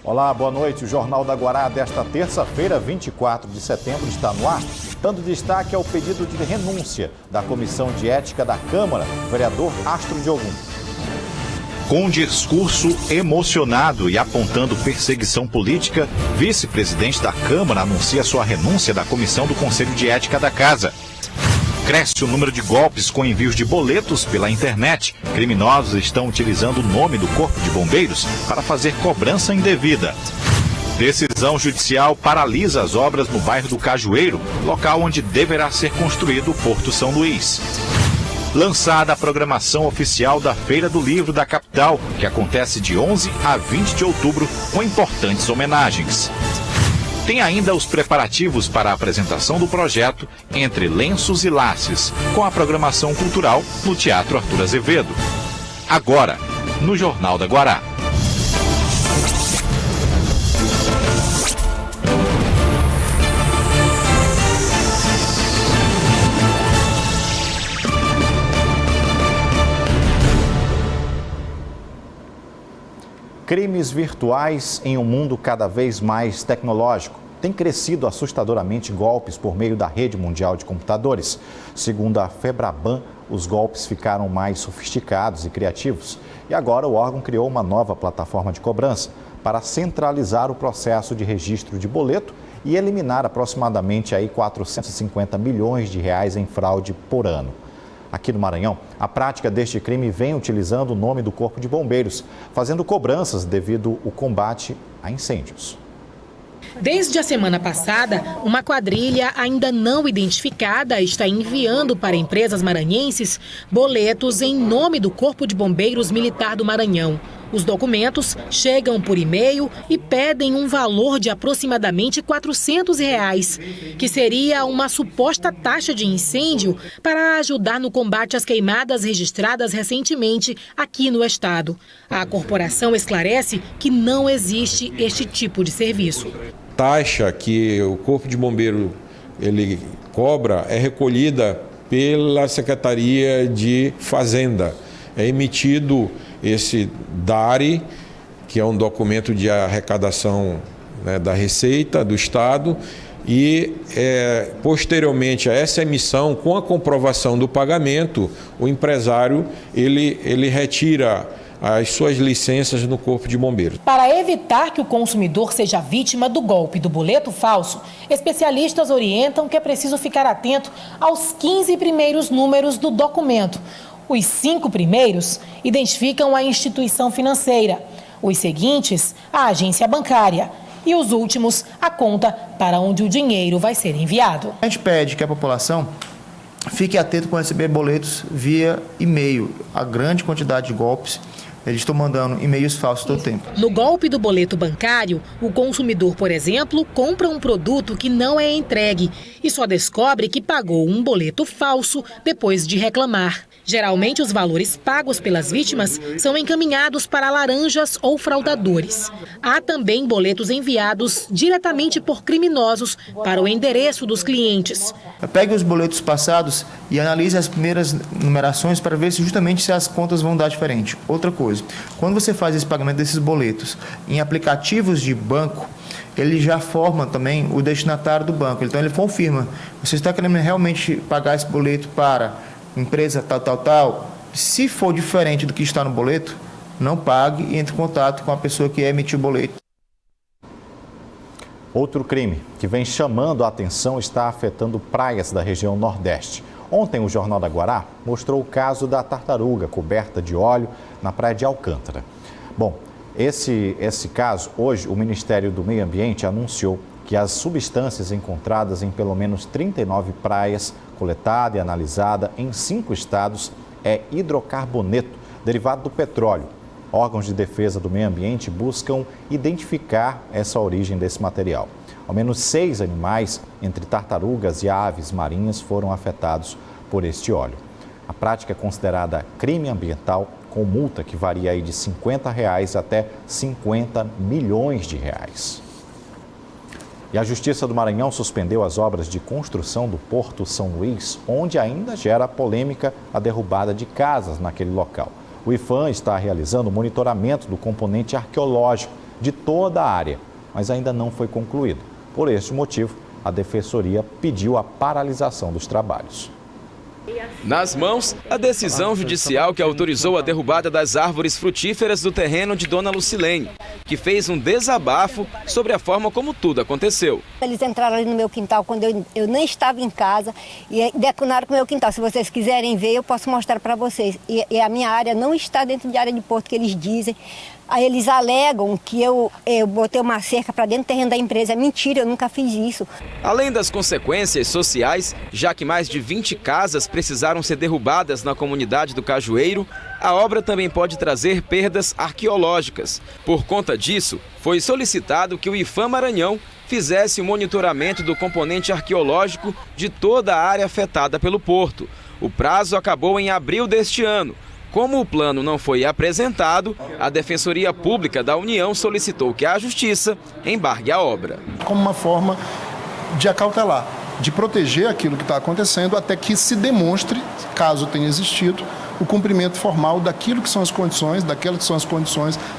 Olá, boa noite. O Jornal da Guará desta terça-feira, 24 de setembro, está no ar, dando destaque ao pedido de renúncia da Comissão de Ética da Câmara, vereador Astro de Ogum. Com um discurso emocionado e apontando perseguição política, vice-presidente da Câmara anuncia sua renúncia da Comissão do Conselho de Ética da Casa. Cresce o número de golpes com envios de boletos pela internet. Criminosos estão utilizando o nome do Corpo de Bombeiros para fazer cobrança indevida. Decisão judicial paralisa as obras no bairro do Cajueiro, local onde deverá ser construído o Porto São Luís. Lançada a programação oficial da Feira do Livro da capital, que acontece de 11 a 20 de outubro, com importantes homenagens. Tem ainda os preparativos para a apresentação do projeto Entre Lenços e Laces, com a programação cultural no Teatro Arthur Azevedo. Agora, no Jornal da Guará. Crimes virtuais em um mundo cada vez mais tecnológico. Tem crescido assustadoramente golpes por meio da rede mundial de computadores. Segundo a Febraban, os golpes ficaram mais sofisticados e criativos. E agora o órgão criou uma nova plataforma de cobrança para centralizar o processo de registro de boleto e eliminar aproximadamente aí 450 milhões de reais em fraude por ano. Aqui no Maranhão, a prática deste crime vem utilizando o nome do Corpo de Bombeiros, fazendo cobranças devido ao combate a incêndios. Desde a semana passada, uma quadrilha ainda não identificada está enviando para empresas maranhenses boletos em nome do Corpo de Bombeiros Militar do Maranhão. Os documentos chegam por e-mail e pedem um valor de aproximadamente R$400, que seria uma suposta taxa de incêndio para ajudar no combate às queimadas registradas recentemente aqui no estado. A corporação esclarece que não existe este tipo de serviço. Taxa que o Corpo de Bombeiro ele cobra é recolhida pela Secretaria de Fazenda. É emitido esse DARE, que é um documento de arrecadação, né, da Receita do Estado, e posteriormente a essa emissão, com a comprovação do pagamento, o empresário ele retira as suas licenças no Corpo de Bombeiros. Para evitar que o consumidor seja vítima do golpe do boleto falso, especialistas orientam que é preciso ficar atento aos 15 primeiros números do documento. Os 5 primeiros identificam a instituição financeira, os seguintes, a agência bancária e os últimos, a conta para onde o dinheiro vai ser enviado. A gente pede que a população fique atento para receber boletos via e-mail. A grande quantidade de golpes, eles estão mandando e-mails falsos todo o tempo. No golpe do boleto bancário, o consumidor, por exemplo, compra um produto que não é entregue e só descobre que pagou um boleto falso depois de reclamar. Geralmente, os valores pagos pelas vítimas são encaminhados para laranjas ou fraudadores. Há também boletos enviados diretamente por criminosos para o endereço dos clientes. Pegue os boletos passados e analise as primeiras numerações para ver se justamente se as contas vão dar diferente. Outra coisa, quando você faz esse pagamento desses boletos em aplicativos de banco, ele já forma também o destinatário do banco. Então ele confirma, você está querendo realmente pagar esse boleto para empresa tal. Se for diferente do que está no boleto, não pague e entre em contato com a pessoa que emitiu o boleto. Outro crime que vem chamando a atenção está afetando praias da região Nordeste. Ontem, o Jornal da Guará mostrou o caso da tartaruga coberta de óleo na praia de Alcântara. Bom, esse caso, hoje, o Ministério do Meio Ambiente anunciou que as substâncias encontradas em pelo menos 39 praias, coletada e analisada em 5 estados, é hidrocarboneto, derivado do petróleo. Órgãos de defesa do meio ambiente buscam identificar essa origem desse material. Ao menos 6 animais, entre tartarugas e aves marinhas, foram afetados por este óleo. A prática é considerada crime ambiental, com multa que varia aí de R$ 50 até R$ 50 milhões. E a Justiça do Maranhão suspendeu as obras de construção do Porto São Luís, onde ainda gera polêmica a derrubada de casas naquele local. O IPHAN está realizando monitoramento do componente arqueológico de toda a área, mas ainda não foi concluído. Por este motivo, a Defensoria pediu a paralisação dos trabalhos. Nas mãos, a decisão judicial que autorizou a derrubada das árvores frutíferas do terreno de Dona Lucilene, que fez um desabafo sobre a forma como tudo aconteceu. Eles entraram ali no meu quintal quando eu nem estava em casa e detonaram com o meu quintal. Se vocês quiserem ver, eu posso mostrar para vocês. E a minha área não está dentro de área de porto, que eles dizem. Aí eles alegam que eu botei uma cerca para dentro do terreno da empresa. É mentira, eu nunca fiz isso. Além das consequências sociais, já que mais de 20 casas precisaram ser derrubadas na comunidade do Cajueiro, a obra também pode trazer perdas arqueológicas. Por conta disso, foi solicitado que o IPHAN Maranhão fizesse o monitoramento do componente arqueológico de toda a área afetada pelo porto. O prazo acabou em abril deste ano. Como o plano não foi apresentado, a Defensoria Pública da União solicitou que a Justiça embargue a obra. Como uma forma de acautelar, de proteger aquilo que está acontecendo até que se demonstre, caso tenha existido, o cumprimento formal daquelas que são as condições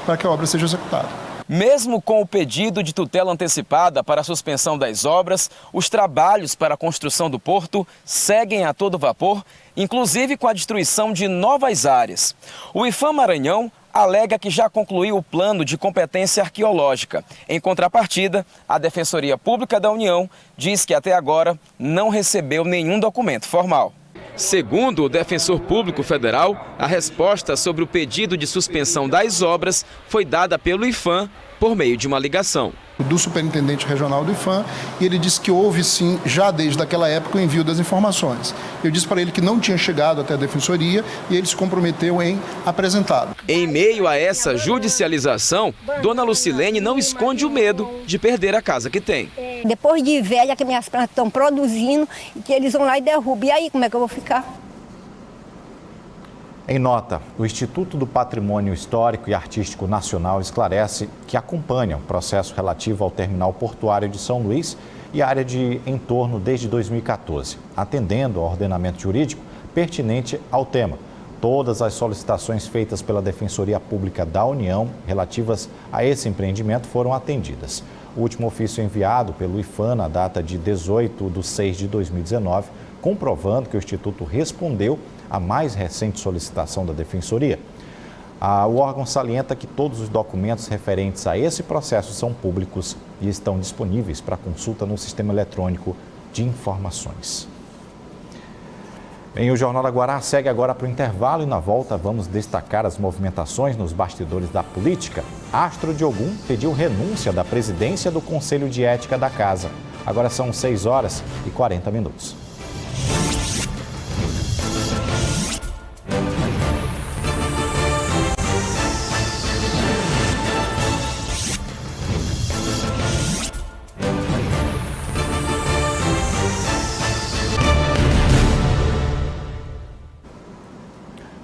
para que a obra seja executada. Mesmo com o pedido de tutela antecipada para a suspensão das obras, os trabalhos para a construção do porto seguem a todo vapor, inclusive com a destruição de novas áreas. O IPHAN Maranhão alega que já concluiu o plano de competência arqueológica. Em contrapartida, a Defensoria Pública da União diz que até agora não recebeu nenhum documento formal. Segundo o Defensor Público Federal, a resposta sobre o pedido de suspensão das obras foi dada pelo IPHAN por meio de uma ligação. Do superintendente regional do IPHAN, e ele disse que houve sim, já desde aquela época, o envio das informações. Eu disse para ele que não tinha chegado até a Defensoria e ele se comprometeu em apresentá-lo. Em meio a essa judicialização, Dona Lucilene não esconde o medo de perder a casa que tem. Depois de velha, que minhas plantas estão produzindo, e que eles vão lá e derrubam. E aí, como é que eu vou ficar? Em nota, o Instituto do Patrimônio Histórico e Artístico Nacional esclarece que acompanha o processo relativo ao terminal portuário de São Luís e área de entorno desde 2014, atendendo ao ordenamento jurídico pertinente ao tema. Todas as solicitações feitas pela Defensoria Pública da União relativas a esse empreendimento foram atendidas. O último ofício enviado pelo IPHAN na data de 18/6/2019, comprovando que o Instituto respondeu à mais recente solicitação da Defensoria. O órgão salienta que todos os documentos referentes a esse processo são públicos e estão disponíveis para consulta no Sistema Eletrônico de Informações. O Jornal da Guará segue agora para o intervalo e na volta vamos destacar as movimentações nos bastidores da política. Astro de Ogum pediu renúncia da presidência do Conselho de Ética da Casa. Agora são 6h40.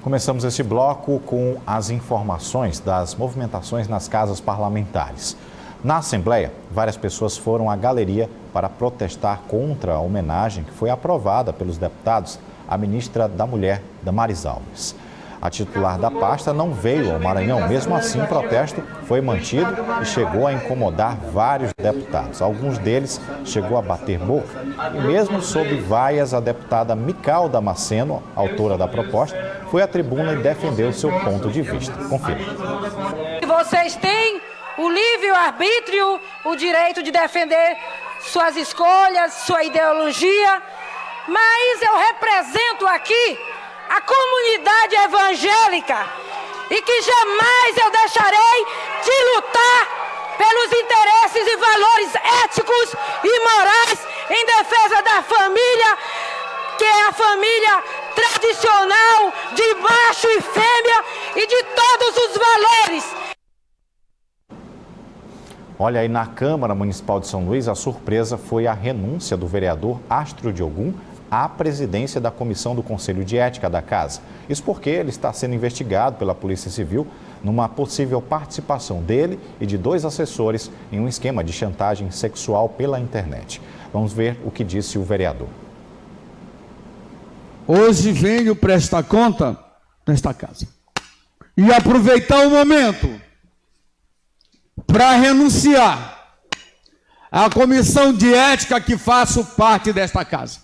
Começamos este bloco com as informações das movimentações nas casas parlamentares. Na Assembleia, várias pessoas foram à galeria para protestar contra a homenagem que foi aprovada pelos deputados à ministra da Mulher, Damares Alves. A titular da pasta não veio ao Maranhão, mesmo assim o protesto foi mantido e chegou a incomodar vários deputados. Alguns deles chegou a bater boca e mesmo sob vaias, a deputada Mical Damasceno, autora da proposta, foi à tribuna e defendeu seu ponto de vista. Confira. Vocês têm o livre-arbítrio, o direito de defender suas escolhas, sua ideologia, mas eu represento aqui a comunidade evangélica e que jamais eu deixarei de lutar pelos interesses e valores éticos e morais em defesa da família, que é a família tradicional de macho e fêmea e de todos os valores. Olha, aí na Câmara Municipal de São Luís, a surpresa foi a renúncia do vereador Astro de Ogum à presidência da Comissão do Conselho de Ética da Casa. Isso porque ele está sendo investigado pela Polícia Civil numa possível participação dele e de 2 assessores em um esquema de chantagem sexual pela internet. Vamos ver o que disse o vereador. Hoje venho prestar conta nesta casa e aproveitar o momento para renunciar à comissão de ética que faço parte desta casa.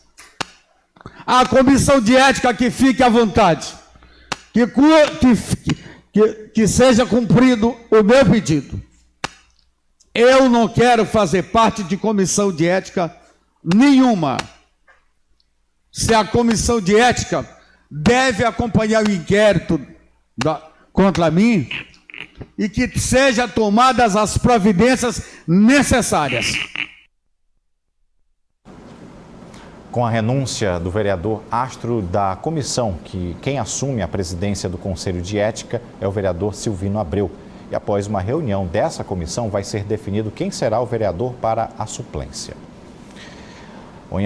A comissão de ética que fique à vontade, que seja cumprido o meu pedido. Eu não quero fazer parte de comissão de ética nenhuma. Se a comissão de ética deve acompanhar o inquérito contra mim e que sejam tomadas as providências necessárias. Com a renúncia do vereador astro da comissão, quem assume a presidência do Conselho de Ética é o vereador Silvino Abreu. E após uma reunião dessa comissão, vai ser definido quem será o vereador para a suplência.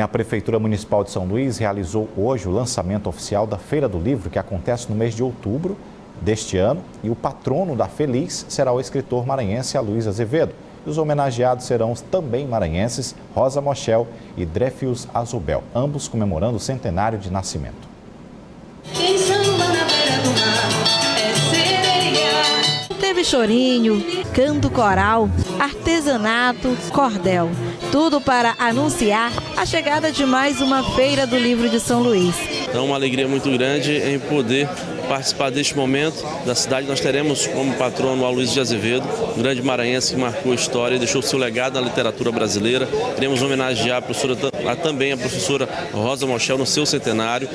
A Prefeitura Municipal de São Luís realizou hoje o lançamento oficial da Feira do Livro, que acontece no mês de outubro deste ano. E o patrono da Feliz será o escritor maranhense Aloysio Azevedo. E os homenageados serão também maranhenses Rosa Moschel e Dreyfus Azubel, ambos comemorando o centenário de nascimento. Quem samba na beira do mar é sereia. Teve chorinho, canto coral, artesanato, cordel. Tudo para anunciar a chegada de mais uma Feira do Livro de São Luís. Então, uma alegria muito grande em poder participar deste momento da cidade. Nós teremos como patrono Aloysio de Azevedo, um grande maranhense que marcou a história e deixou seu legado na literatura brasileira. Queremos homenagear também a professora Rosa Moschel no seu centenário.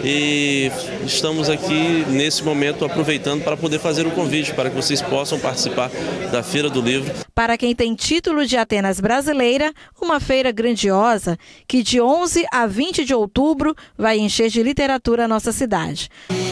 E estamos aqui nesse momento aproveitando para poder fazer o convite para que vocês possam participar da Feira do Livro. Para quem tem título de Atenas brasileira, uma feira grandiosa que de 11 a 20 de outubro vai encher de literatura a nossa cidade.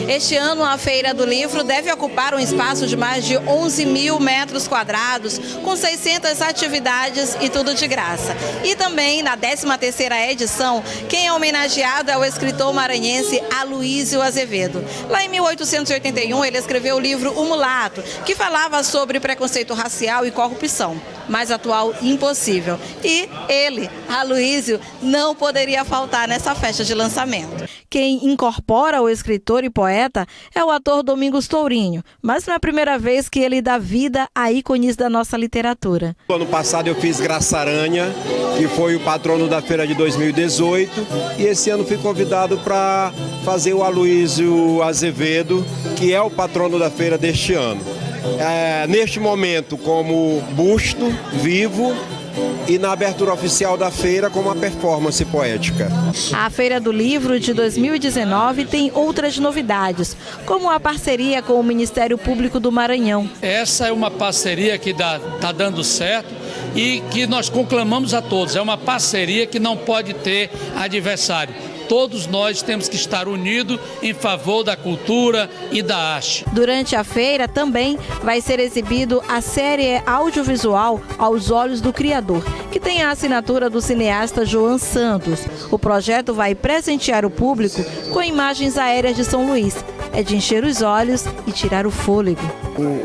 Este ano, a Feira do Livro deve ocupar um espaço de mais de 11 mil metros quadrados, com 600 atividades e tudo de graça. E também, na 13ª edição, quem é homenageado é o escritor maranhense Aloysio Azevedo. Lá em 1881, ele escreveu o livro O Mulato, que falava sobre preconceito racial e corrupção. Mais atual, impossível. E ele, Aloysio, não poderia faltar nessa festa de lançamento. Quem incorpora o escritor e poeta é o ator Domingos Tourinho, mas não é a primeira vez que ele dá vida a ícones da nossa literatura. No ano passado eu fiz Graça Aranha, que foi o patrono da feira de 2018, e esse ano fui convidado para fazer o Aloysio Azevedo, que é o patrono da feira deste ano. Neste momento como busto vivo e na abertura oficial da feira como uma performance poética. A Feira do Livro de 2019 tem outras novidades, como a parceria com o Ministério Público do Maranhão. Essa é uma parceria que está dando certo e que nós conclamamos a todos. É uma parceria que não pode ter adversário. Todos nós temos que estar unidos em favor da cultura e da arte. Durante a feira também vai ser exibido a série audiovisual Aos Olhos do Criador, que tem a assinatura do cineasta Joan Santos. O projeto vai presentear o público com imagens aéreas de São Luís. É de encher os olhos e tirar o fôlego.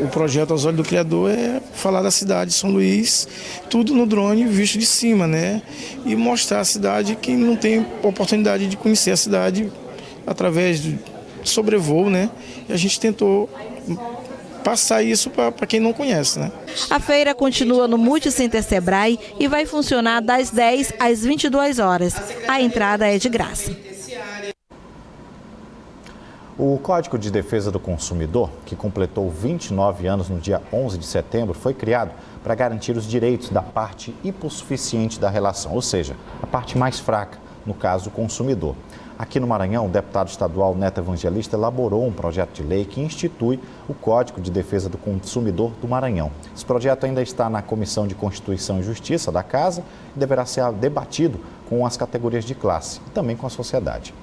O projeto Aos Olhos do Criador é falar da cidade de São Luís, tudo no drone visto de cima, né? E mostrar a cidade que não tem oportunidade de conhecer a cidade através de sobrevoo, né? E a gente tentou passar isso para quem não conhece, né? A feira continua no Multicenter Sebrae e vai funcionar das 10 às 22 horas. A entrada é de graça. O Código de Defesa do Consumidor, que completou 29 anos no dia 11 de setembro, foi criado para garantir os direitos da parte hipossuficiente da relação, ou seja, a parte mais fraca, no caso, o consumidor. Aqui no Maranhão, o deputado estadual Neto Evangelista elaborou um projeto de lei que institui o Código de Defesa do Consumidor do Maranhão. Esse projeto ainda está na Comissão de Constituição e Justiça da Casa e deverá ser debatido com as categorias de classe e também com a sociedade.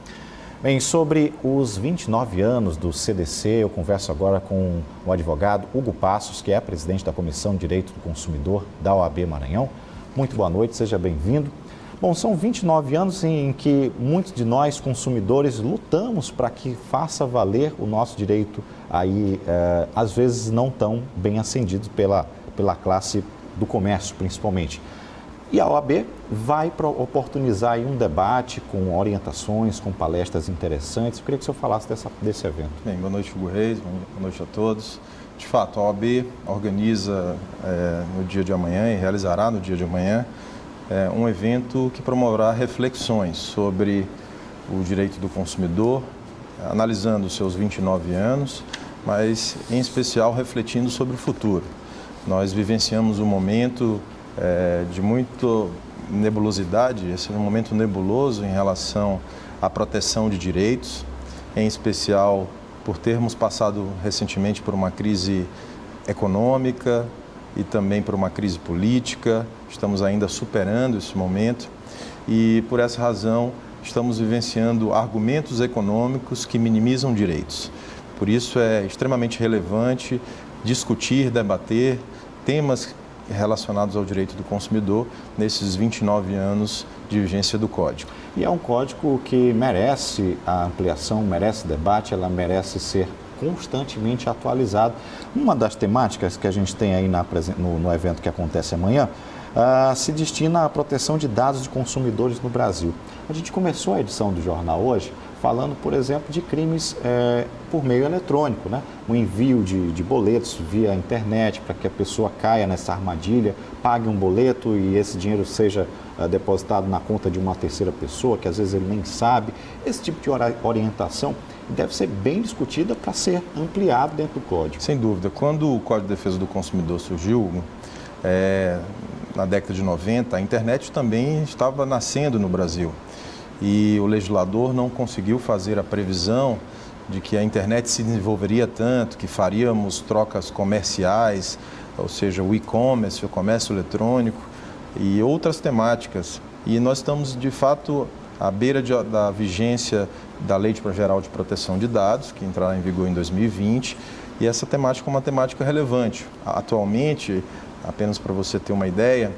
Bem, sobre os 29 anos do CDC, eu converso agora com o advogado Hugo Passos, que é presidente da Comissão de Direito do Consumidor da OAB Maranhão. Muito boa noite, seja bem-vindo. Bom, são 29 anos em que muitos de nós, consumidores, lutamos para que faça valer o nosso direito, aí, às vezes não tão bem acendido pela classe do comércio, principalmente. E a OAB vai oportunizar aí um debate com orientações, com palestras interessantes. Eu queria que o senhor falasse desse evento. Bem, boa noite, Hugo Reis, boa noite a todos. De fato, a OAB organiza no dia de amanhã e realizará no dia de amanhã um evento que promoverá reflexões sobre o direito do consumidor, analisando os seus 29 anos, mas em especial refletindo sobre o futuro. Nós vivenciamos um momento de muita nebulosidade, esse é um momento nebuloso em relação à proteção de direitos, em especial por termos passado recentemente por uma crise econômica e também por uma crise política. Estamos ainda superando esse momento e, por essa razão, estamos vivenciando argumentos econômicos que minimizam direitos. Por isso é extremamente relevante discutir, debater temas relacionados ao direito do consumidor nesses 29 anos de vigência do Código. E é um código que merece a ampliação, merece debate, ela merece ser constantemente atualizado. Uma das temáticas que a gente tem aí no evento que acontece amanhã se destina à proteção de dados de consumidores no Brasil. A gente começou a edição do jornal hoje falando, por exemplo, de crimes por meio eletrônico, né? O envio de boletos via internet para que a pessoa caia nessa armadilha, pague um boleto e esse dinheiro seja depositado na conta de uma terceira pessoa, que às vezes ele nem sabe. Esse tipo de orientação deve ser bem discutida para ser ampliado dentro do Código. Sem dúvida. Quando o Código de Defesa do Consumidor surgiu, na década de 90, a internet também estava nascendo no Brasil. E o legislador não conseguiu fazer a previsão de que a internet se desenvolveria tanto, que faríamos trocas comerciais, ou seja, o e-commerce, o comércio eletrônico e outras temáticas. E nós estamos, de fato, à beira da vigência da Lei Geral de Proteção de Dados, que entrará em vigor em 2020, e essa temática é uma temática relevante. Atualmente, apenas para você ter uma ideia,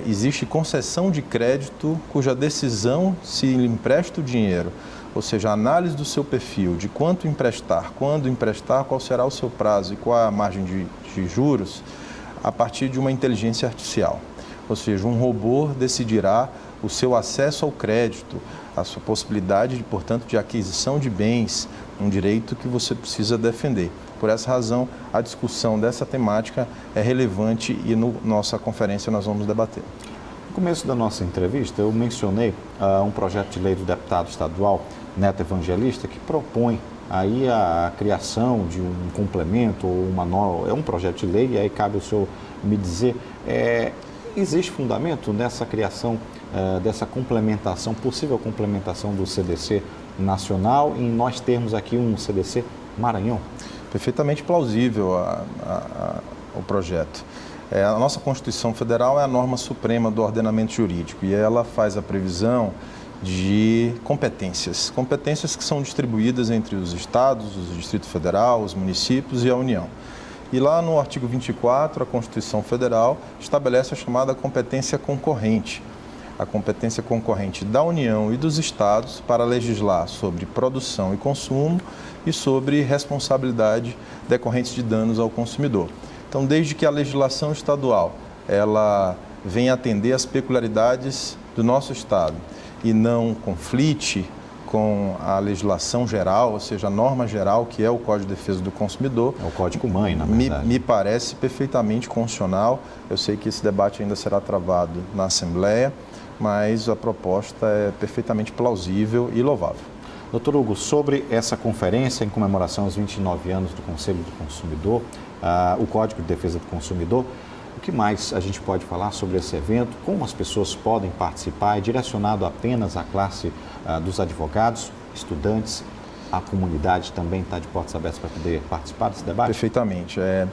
existe concessão de crédito cuja decisão, se lhe empresta o dinheiro, ou seja, a análise do seu perfil, de quanto emprestar, quando emprestar, qual será o seu prazo e qual a margem de juros, a partir de uma inteligência artificial. Ou seja, um robô decidirá o seu acesso ao crédito, a sua possibilidade, portanto, de aquisição de bens, um direito que você precisa defender. Por essa razão, a discussão dessa temática é relevante e na nossa conferência nós vamos debater. No começo da nossa entrevista, eu mencionei um projeto de lei do deputado estadual Neto Evangelista que propõe aí a criação de um complemento ou uma nova, é um projeto de lei e aí cabe o senhor me dizer, existe fundamento nessa criação dessa complementação, possível complementação do CDC nacional em nós termos aqui um CDC Maranhão? Perfeitamente plausível o projeto. A nossa Constituição Federal é a norma suprema do ordenamento jurídico e ela faz a previsão de competências que são distribuídas entre os estados, o Distrito Federal, os municípios e a União. E lá no artigo 24, a Constituição Federal estabelece a chamada competência concorrente. A competência concorrente da União e dos estados para legislar sobre produção e consumo e sobre responsabilidade decorrentes de danos ao consumidor. Então, desde que a legislação estadual ela venha atender às peculiaridades do nosso estado e não conflite com a legislação geral, ou seja, a norma geral, que é o Código de Defesa do Consumidor. É o Código-mãe, na verdade. Me parece perfeitamente constitucional. Eu sei que esse debate ainda será travado na Assembleia, mas a proposta é perfeitamente plausível e louvável. Doutor Hugo, sobre essa conferência em comemoração aos 29 anos do Conselho do Consumidor, o Código de Defesa do Consumidor, o que mais a gente pode falar sobre esse evento? Como as pessoas podem participar? É direcionado apenas à classe dos advogados, estudantes, a comunidade também está de portas abertas para poder participar desse debate? Perfeitamente. É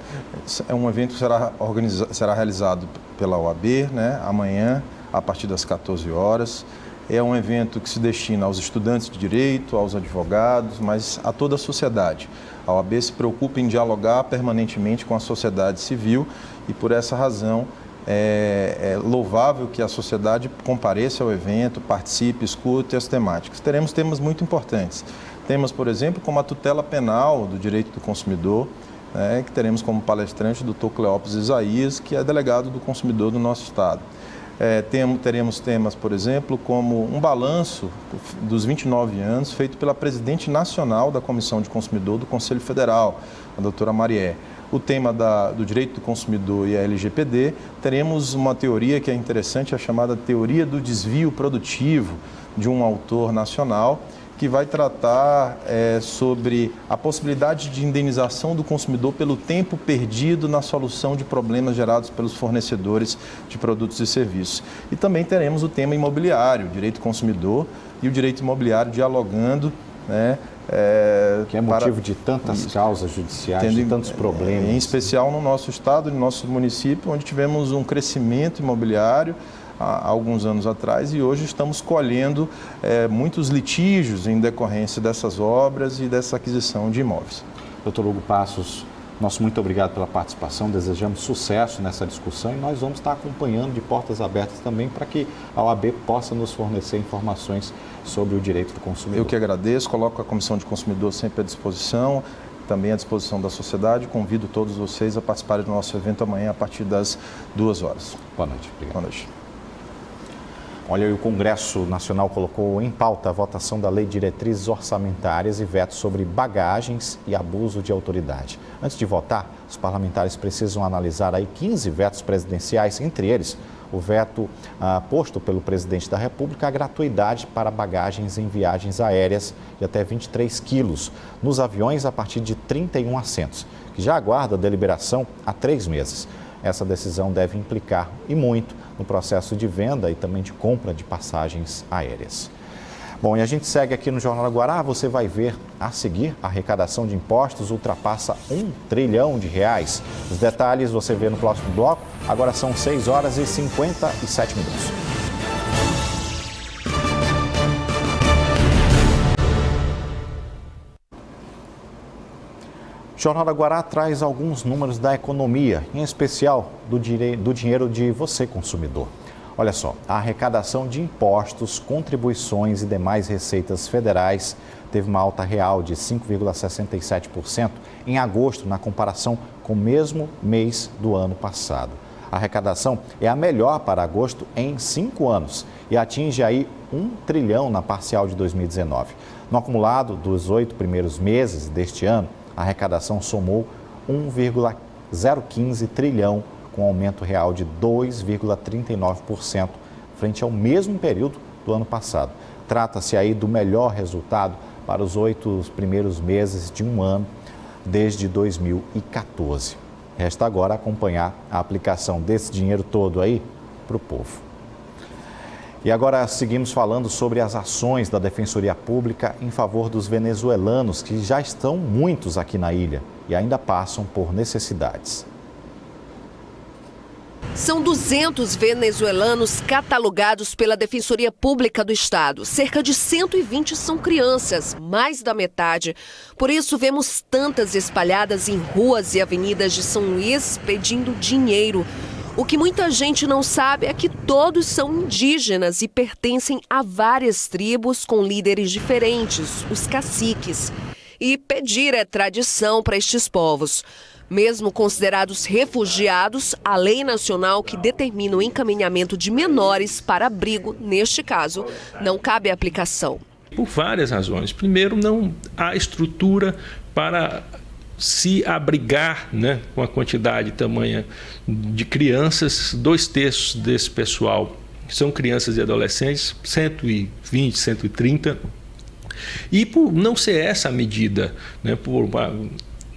um evento que será realizado pela OAB, né, amanhã, a partir das 14 horas. É um evento que se destina aos estudantes de direito, aos advogados, mas a toda a sociedade. A OAB se preocupa em dialogar permanentemente com a sociedade civil e, por essa razão, é louvável que a sociedade compareça ao evento, participe, escute as temáticas. Teremos temas muito importantes. Temas, por exemplo, como a tutela penal do direito do consumidor, né, que teremos como palestrante o Dr. Cleópis Isaías, que é delegado do consumidor do nosso estado. Teremos temas, por exemplo, como um balanço dos 29 anos feito pela presidente nacional da Comissão de Consumidor do Conselho Federal, a doutora Marié. o tema do direito do consumidor e a LGPD, teremos uma teoria que é interessante, a chamada teoria do desvio produtivo, de um autor nacional, que vai tratar sobre a possibilidade de indenização do consumidor pelo tempo perdido na solução de problemas gerados pelos fornecedores de produtos e serviços. E também teremos o tema imobiliário, o direito do consumidor e o direito imobiliário dialogando, né, que é motivo de tantas causas judiciais, de tantos problemas. Em especial no nosso estado, no nosso município, onde tivemos um crescimento imobiliário há alguns anos atrás e hoje estamos colhendo muitos litígios em decorrência dessas obras e dessa aquisição de imóveis. Dr. Hugo Passos, nosso muito obrigado pela participação, desejamos sucesso nessa discussão e nós vamos estar acompanhando de portas abertas também para que a OAB possa nos fornecer informações sobre o direito do consumidor. Eu que agradeço, coloco a Comissão de Consumidor sempre à disposição, também à disposição da sociedade, convido todos vocês a participarem do nosso evento amanhã a partir das 2 horas. Boa noite. Obrigado. Boa noite. Olha, o Congresso Nacional colocou em pauta a votação da Lei de Diretrizes Orçamentárias e veto sobre bagagens e abuso de autoridade. Antes de votar, os parlamentares precisam analisar aí 15 vetos presidenciais, entre eles o veto posto pelo presidente da República à gratuidade para bagagens em viagens aéreas de até 23 quilos, nos aviões a partir de 31 assentos, que já aguarda deliberação há 3 meses. Essa decisão deve implicar, e muito, no processo de venda e também de compra de passagens aéreas. Bom, e a gente segue aqui no Jornal da Guará, você vai ver a seguir, a arrecadação de impostos ultrapassa R$1 trilhão. Os detalhes você vê no próximo bloco, agora são 6 horas e 57 minutos. O Jornal da Guará traz alguns números da economia, em especial do dinheiro de você, consumidor. Olha só, a arrecadação de impostos, contribuições e demais receitas federais teve uma alta real de 5,67% em agosto, na comparação com o mesmo mês do ano passado. A arrecadação é a melhor para agosto em 5 anos e atinge aí R$1 trilhão na parcial de 2019. No acumulado dos 8 primeiros meses deste ano, a arrecadação somou 1,015 trilhão, com aumento real de 2,39% frente ao mesmo período do ano passado. Trata-se aí do melhor resultado para os 8 primeiros meses de um ano desde 2014. Resta agora acompanhar a aplicação desse dinheiro todo aí para o povo. E agora seguimos falando sobre as ações da Defensoria Pública em favor dos venezuelanos, que já estão muitos aqui na ilha e ainda passam por necessidades. São 200 venezuelanos catalogados pela Defensoria Pública do Estado. Cerca de 120 são crianças, mais da metade. Por isso, vemos tantas espalhadas em ruas e avenidas de São Luís pedindo dinheiro. O que muita gente não sabe é que todos são indígenas e pertencem a várias tribos com líderes diferentes, os caciques. E pedir é tradição para estes povos. Mesmo considerados refugiados, a lei nacional que determina o encaminhamento de menores para abrigo, neste caso, não cabe aplicação. Por várias razões. Primeiro, não há estrutura para se abrigar, com a quantidade tamanha de crianças. 2/3 desse pessoal são crianças e adolescentes, 120, 130. E por não ser essa a medida, por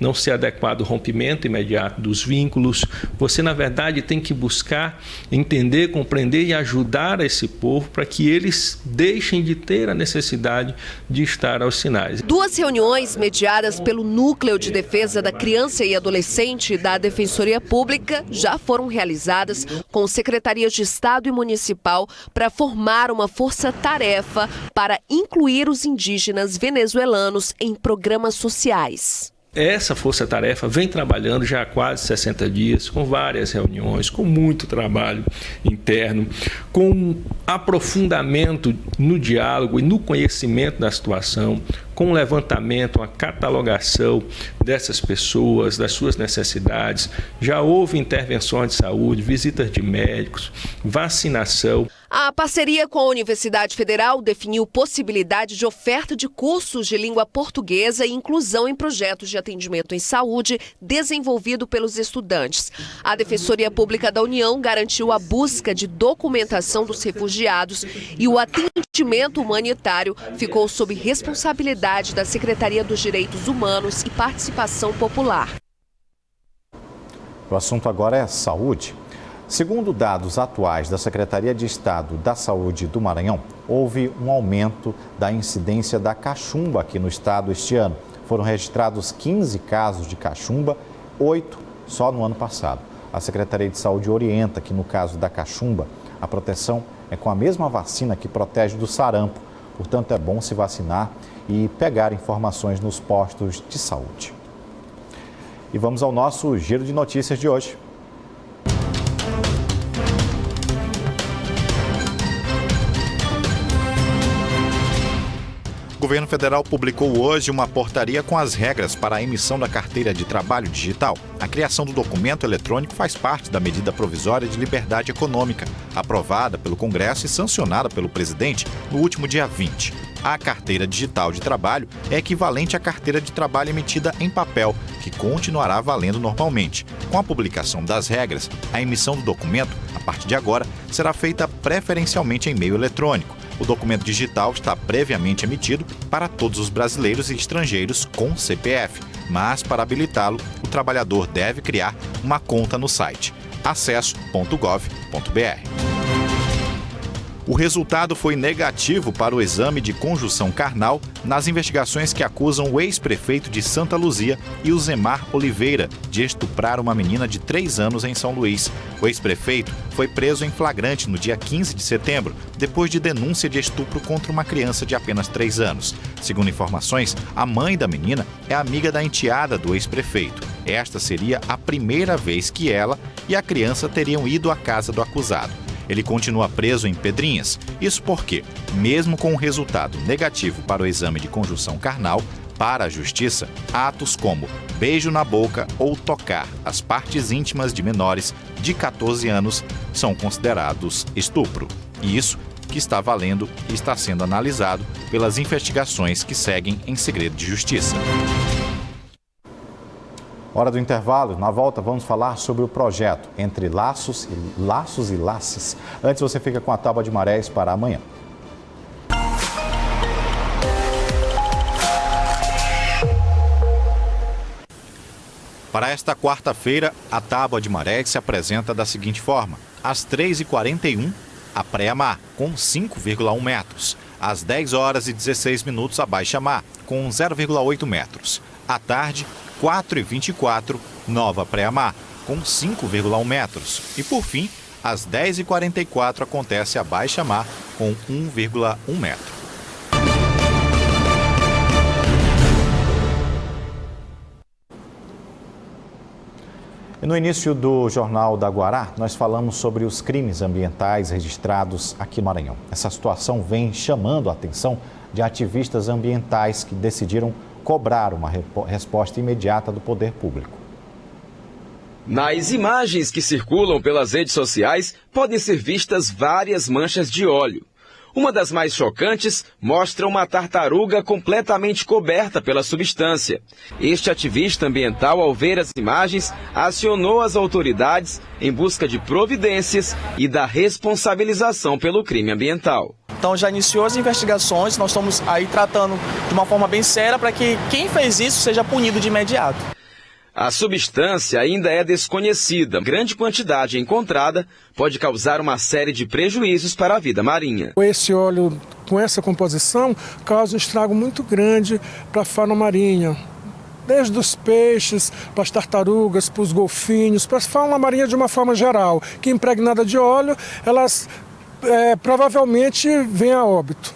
não ser adequado o rompimento imediato dos vínculos, você, na verdade, tem que buscar entender, compreender e ajudar esse povo para que eles deixem de ter a necessidade de estar aos sinais. 2 reuniões mediadas pelo Núcleo de Defesa da Criança e Adolescente da Defensoria Pública já foram realizadas com secretarias de Estado e Municipal para formar uma força-tarefa para incluir os indígenas venezuelanos em programas sociais. Essa força-tarefa vem trabalhando já há quase 60 dias, com várias reuniões, com muito trabalho interno, com aprofundamento no diálogo e no conhecimento da situação, com um levantamento, uma catalogação dessas pessoas, das suas necessidades. Já houve intervenções de saúde, visitas de médicos, vacinação. A parceria com a Universidade Federal definiu possibilidade de oferta de cursos de língua portuguesa e inclusão em projetos de atendimento em saúde desenvolvido pelos estudantes. A Defensoria Pública da União garantiu a busca de documentação dos refugiados e o atendimento humanitário ficou sob responsabilidade da Secretaria dos Direitos Humanos e Participação Popular. O assunto agora é saúde. Segundo dados atuais da Secretaria de Estado da Saúde do Maranhão, houve um aumento da incidência da cachumba aqui no estado este ano. Foram registrados 15 casos de cachumba, 8 só no ano passado. A Secretaria de Saúde orienta que no caso da cachumba, a proteção é com a mesma vacina que protege do sarampo. Portanto, é bom se vacinar e pegar informações nos postos de saúde. E vamos ao nosso giro de notícias de hoje. O governo federal publicou hoje uma portaria com as regras para a emissão da carteira de trabalho digital. A criação do documento eletrônico faz parte da medida provisória de liberdade econômica, aprovada pelo Congresso e sancionada pelo presidente no último dia 20. A carteira digital de trabalho é equivalente à carteira de trabalho emitida em papel, que continuará valendo normalmente. Com a publicação das regras, a emissão do documento, a partir de agora, será feita preferencialmente em meio eletrônico. O documento digital está previamente emitido para todos os brasileiros e estrangeiros com CPF, mas para habilitá-lo, o trabalhador deve criar uma conta no site acesso.gov.br. O resultado foi negativo para o exame de conjunção carnal nas investigações que acusam o ex-prefeito de Santa Luzia e o Zemar Oliveira de estuprar uma menina de 3 anos em São Luís. O ex-prefeito foi preso em flagrante no dia 15 de setembro, depois de denúncia de estupro contra uma criança de apenas 3 anos. Segundo informações, a mãe da menina é amiga da enteada do ex-prefeito. Esta seria a primeira vez que ela e a criança teriam ido à casa do acusado. Ele continua preso em Pedrinhas. Isso porque, mesmo com o resultado negativo para o exame de conjunção carnal, para a Justiça, atos como beijo na boca ou tocar as partes íntimas de menores de 14 anos são considerados estupro. E isso que está valendo e está sendo analisado pelas investigações que seguem em segredo de justiça. Hora do intervalo. Na volta vamos falar sobre o projeto Entre Laços e Laces. Antes você fica com a Tábua de Marés para amanhã. Para esta quarta-feira, a Tábua de Marés se apresenta da seguinte forma. Às 3h41, a pré-mar, com 5,1 metros. Às 10h16, a baixa-mar, com 0,8 metros. À tarde, 4h24, nova pré-mar, com 5,1 metros. E por fim, às 10h44 acontece a baixa-mar, com 1,1 metro. E no início do Jornal da Guará, nós falamos sobre os crimes ambientais registrados aqui no Maranhão. Essa situação vem chamando a atenção de ativistas ambientais que decidiram cobrar uma resposta imediata do poder público. Nas imagens que circulam pelas redes sociais, podem ser vistas várias manchas de óleo. Uma das mais chocantes mostra uma tartaruga completamente coberta pela substância. Este ativista ambiental, ao ver as imagens, acionou as autoridades em busca de providências e da responsabilização pelo crime ambiental. Então já iniciou as investigações, nós estamos aí tratando de uma forma bem séria para que quem fez isso seja punido de imediato. A substância ainda é desconhecida. Grande quantidade encontrada pode causar uma série de prejuízos para a vida marinha. Esse óleo com essa composição causa um estrago muito grande para a fauna marinha. Desde os peixes, para as tartarugas, para os golfinhos, para a fauna marinha de uma forma geral, que impregnada de óleo, elas provavelmente vêm a óbito.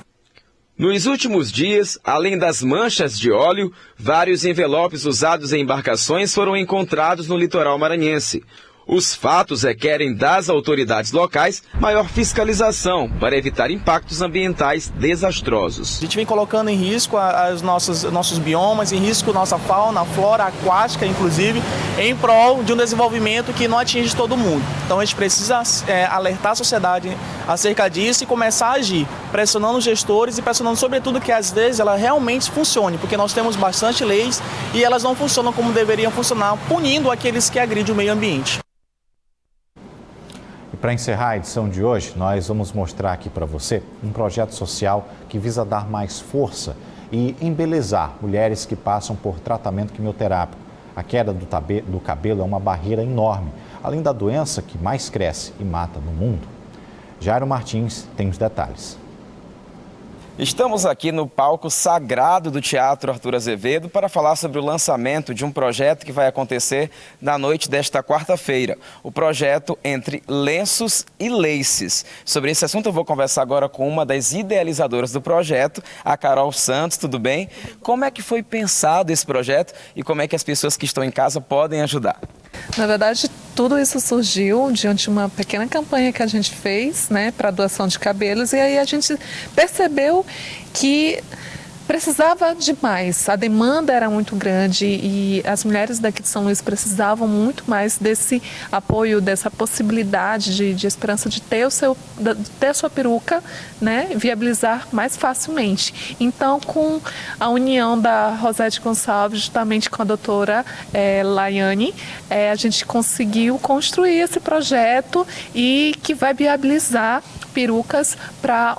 Nos últimos dias, além das manchas de óleo, vários envelopes usados em embarcações foram encontrados no litoral maranhense. Os fatos requerem das autoridades locais maior fiscalização para evitar impactos ambientais desastrosos. A gente vem colocando em risco nossos biomas, em risco nossa fauna, flora aquática, inclusive, em prol de um desenvolvimento que não atinge todo mundo. Então a gente precisa alertar a sociedade acerca disso e começar a agir, pressionando os gestores e pressionando sobretudo que às vezes ela realmente funcione, porque nós temos bastante leis e elas não funcionam como deveriam funcionar, punindo aqueles que agridem o meio ambiente. E para encerrar a edição de hoje, nós vamos mostrar aqui para você um projeto social que visa dar mais força e embelezar mulheres que passam por tratamento quimioterápico. A queda do cabelo é uma barreira enorme, além da doença que mais cresce e mata no mundo. Jairo Martins tem os detalhes. Estamos aqui no palco sagrado do Teatro Arthur Azevedo para falar sobre o lançamento de um projeto que vai acontecer na noite desta quarta-feira. O projeto Entre Lenços e Laces. Sobre esse assunto eu vou conversar agora com uma das idealizadoras do projeto, a Carol Santos. Tudo bem? Como é que foi pensado esse projeto e como é que as pessoas que estão em casa podem ajudar? Na verdade, tudo isso surgiu diante de uma pequena campanha que a gente fez, né, para doação de cabelos, e aí a gente percebeu que precisava de mais, a demanda era muito grande e as mulheres daqui de São Luís precisavam muito mais desse apoio, dessa possibilidade de esperança de ter a sua peruca, né, viabilizar mais facilmente. Então, com a união da Rosete Gonçalves, justamente com a doutora Laiane, a gente conseguiu construir esse projeto e que vai viabilizar perucas para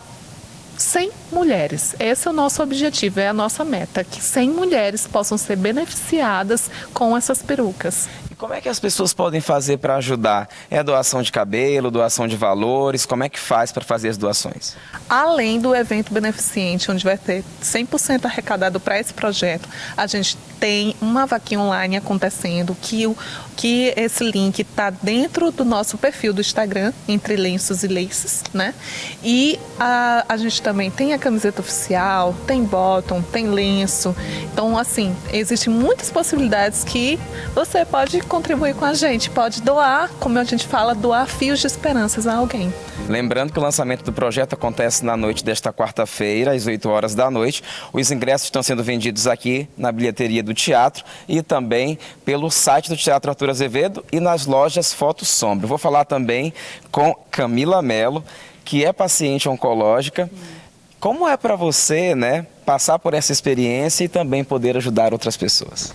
100 mulheres. Esse é o nosso objetivo, é a nossa meta, que 100 mulheres possam ser beneficiadas com essas perucas. E como é que as pessoas podem fazer para ajudar? É doação de cabelo, doação de valores? Como é que faz para fazer as doações? Além do evento beneficente, onde vai ter 100% arrecadado para esse projeto, a gente tem uma vaquinha online acontecendo, que esse link está dentro do nosso perfil do Instagram, Entre Lenços e Laces, né? E a gente também tem a camiseta oficial, tem bottom, tem lenço. Então, assim, existem muitas possibilidades que você pode contribuir com a gente, pode doar, como a gente fala, doar fios de esperanças a alguém. Lembrando que o lançamento do projeto acontece na noite desta quarta-feira, às 8 horas da noite. Os ingressos estão sendo vendidos aqui na bilheteria do teatro e também pelo site do Teatro Arthur Azevedo e nas lojas Foto Sombra. Vou falar também com Camila Mello, que é paciente oncológica. Como é para você, né, passar por essa experiência e também poder ajudar outras pessoas?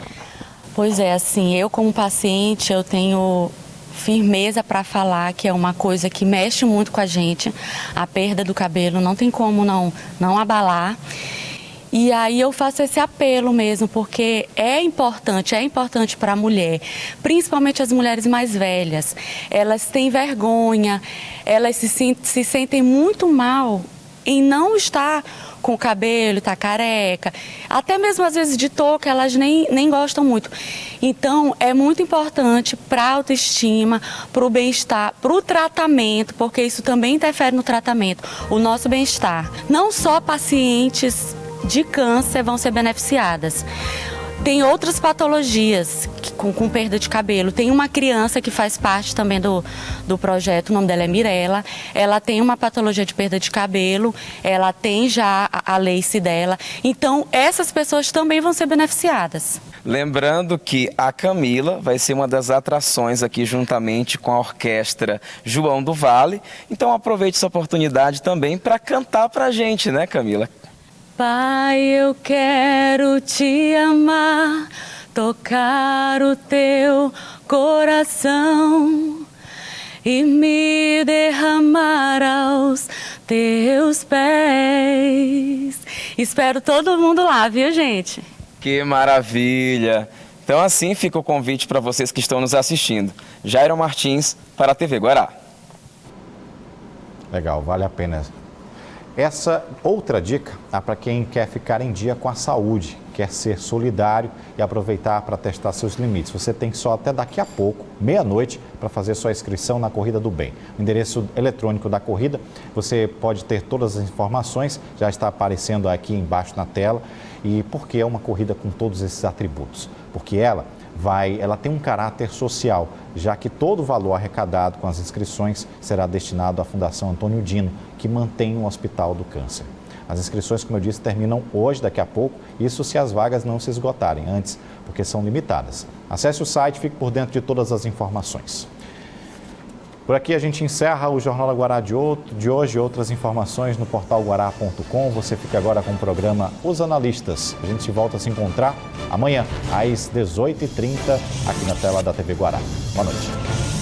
Pois é, assim, eu como paciente, eu tenho firmeza para falar que é uma coisa que mexe muito com a gente. A perda do cabelo não tem como não abalar. E aí eu faço esse apelo mesmo, porque é importante para a mulher, principalmente as mulheres mais velhas. Elas têm vergonha, elas se sentem muito mal em não estar com o cabelo, tá careca, até mesmo às vezes de touca, elas nem gostam muito. Então é muito importante para a autoestima, para o bem-estar, para o tratamento, porque isso também interfere no tratamento, o nosso bem-estar. Não só pacientes de câncer vão ser beneficiadas. Tem outras patologias com perda de cabelo. Tem uma criança que faz parte também do projeto, o nome dela é Mirella. Ela tem uma patologia de perda de cabelo, ela tem já a lace dela. Então, essas pessoas também vão ser beneficiadas. Lembrando que a Camila vai ser uma das atrações aqui juntamente com a orquestra João do Vale. Então, aproveite essa oportunidade também para cantar pra gente, né, Camila? Pai, eu quero te amar, tocar o teu coração e me derramar aos teus pés. Espero todo mundo lá, viu, gente? Que maravilha! Então assim fica o convite para vocês que estão nos assistindo. Jairo Martins para a TV Guará. Legal, vale a pena. Essa outra dica é para quem quer ficar em dia com a saúde, quer ser solidário e aproveitar para testar seus limites. Você tem só até daqui a pouco, meia-noite, para fazer sua inscrição na Corrida do Bem. O endereço eletrônico da corrida, você pode ter todas as informações, já está aparecendo aqui embaixo na tela. E por que é uma corrida com todos esses atributos? Porque ela ela tem um caráter social, já que todo o valor arrecadado com as inscrições será destinado à Fundação Antônio Dino, que mantém o Hospital do Câncer. As inscrições, como eu disse, terminam hoje, daqui a pouco, isso se as vagas não se esgotarem antes, porque são limitadas. Acesse o site, fique por dentro de todas as informações. Por aqui a gente encerra o Jornal da Guará de hoje. Outras informações no portal guará.com. Você fica agora com o programa Os Analistas. A gente volta a se encontrar amanhã, às 18h30, aqui na tela da TV Guará. Boa noite.